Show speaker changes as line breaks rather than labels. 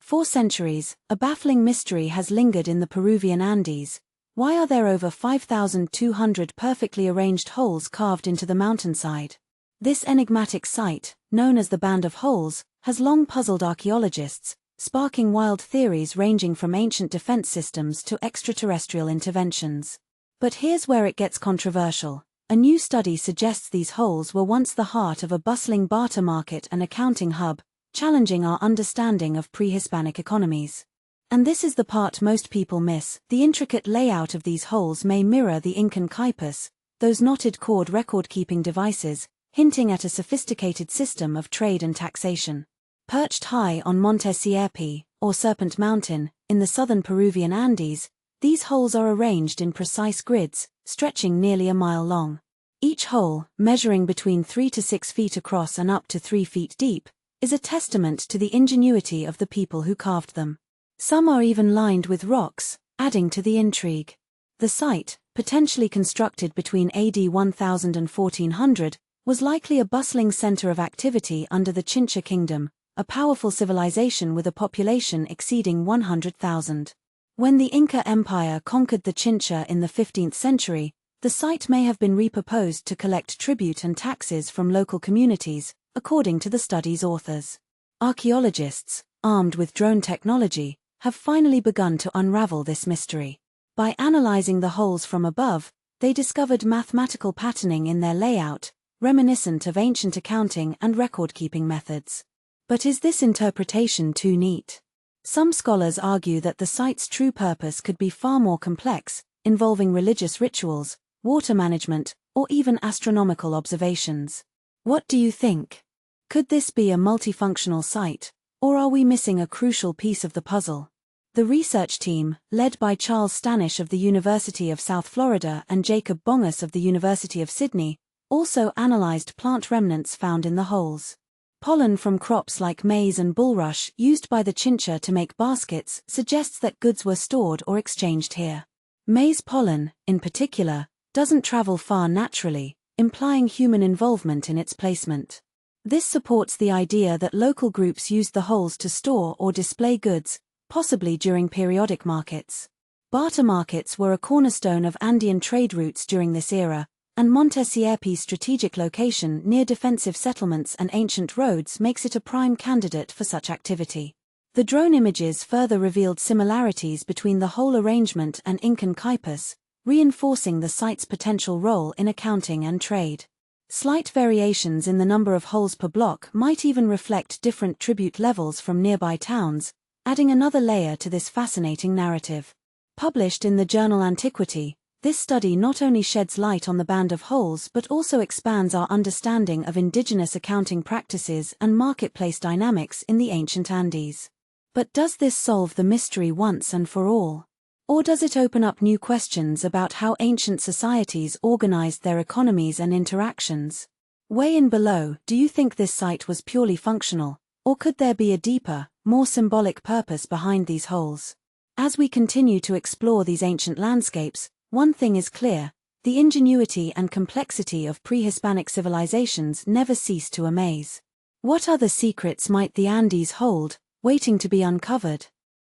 For centuries, a baffling mystery has lingered in the Peruvian Andes. Why are there over 5,200 perfectly arranged holes carved into the mountainside? This enigmatic site, known as the Band of Holes, has long puzzled archaeologists, sparking wild theories ranging from ancient defense systems to extraterrestrial interventions. But here's where it gets controversial. A new study suggests these holes were once the heart of a bustling barter market and accounting hub, challenging our understanding of pre-Hispanic economies. And this is the part most people miss. The intricate layout of these holes may mirror the Incan Khipus, those knotted cord record-keeping devices, hinting at a sophisticated system of trade and taxation. Perched high on Monte Sierpe, or Serpent Mountain, in the southern Peruvian Andes, these holes are arranged in precise grids, stretching nearly a mile long. Each hole, measuring between 3 to 6 feet across and up to 3 feet deep, is a testament to the ingenuity of the people who carved them. Some are even lined with rocks, adding to the intrigue. The site, potentially constructed between AD 1000 and 1400, was likely a bustling center of activity under the Chincha Kingdom, a powerful civilization with a population exceeding 100,000. When the Inca Empire conquered the Chincha in the 15th century, the site may have been repurposed to collect tribute and taxes from local communities, according to the study's authors. Archaeologists, armed with drone technology, have finally begun to unravel this mystery. By analyzing the holes from above, they discovered mathematical patterning in their layout, reminiscent of ancient accounting and record-keeping methods. But is this interpretation too neat? Some scholars argue that the site's true purpose could be far more complex, involving religious rituals, water management, or even astronomical observations. What do you think? Could this be a multifunctional site, or are we missing a crucial piece of the puzzle? The research team, led by Charles Stanish of the University of South Florida and Jacob Bongas of the University of Sydney, also analyzed plant remnants found in the holes. Pollen from crops like maize and bulrush used by the Chincha to make baskets suggests that goods were stored or exchanged here. Maize pollen, in particular, doesn't travel far naturally, implying human involvement in its placement. This supports the idea that local groups used the holes to store or display goods, possibly during periodic markets. Barter markets were a cornerstone of Andean trade routes during this era, and Monte Sierpe's strategic location near defensive settlements and ancient roads makes it a prime candidate for such activity. The drone images further revealed similarities between the hole arrangement and Incan Khipus, reinforcing the site's potential role in accounting and trade. Slight variations in the number of holes per block might even reflect different tribute levels from nearby towns, adding another layer to this fascinating narrative. Published in the journal Antiquity, this study not only sheds light on the Band of Holes but also expands our understanding of indigenous accounting practices and marketplace dynamics in the ancient Andes. But does this solve the mystery once and for all? Or does it open up new questions about how ancient societies organized their economies and interactions? Weigh in below. Do you think this site was purely functional, or could there be a deeper, more symbolic purpose behind these holes? As we continue to explore these ancient landscapes, one thing is clear: the ingenuity and complexity of pre-Hispanic civilizations never cease to amaze. What other secrets might the Andes hold, waiting to be uncovered?